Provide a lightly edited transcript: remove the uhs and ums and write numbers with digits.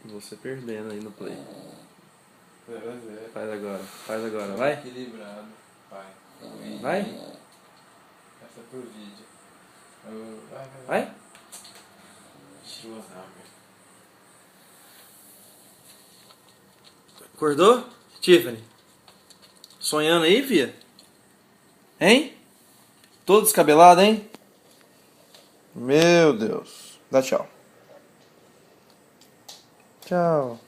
Você perdendo aí no play. 0-0. Faz agora, vai. Equilibrado, vai. Vai? Essa é pro vídeo. Vai? Tirou a zaga. Acordou? Tiffany? Sonhando aí, filha? Hein? Todo descabelado, hein? Meu Deus. Dá tchau. Tchau.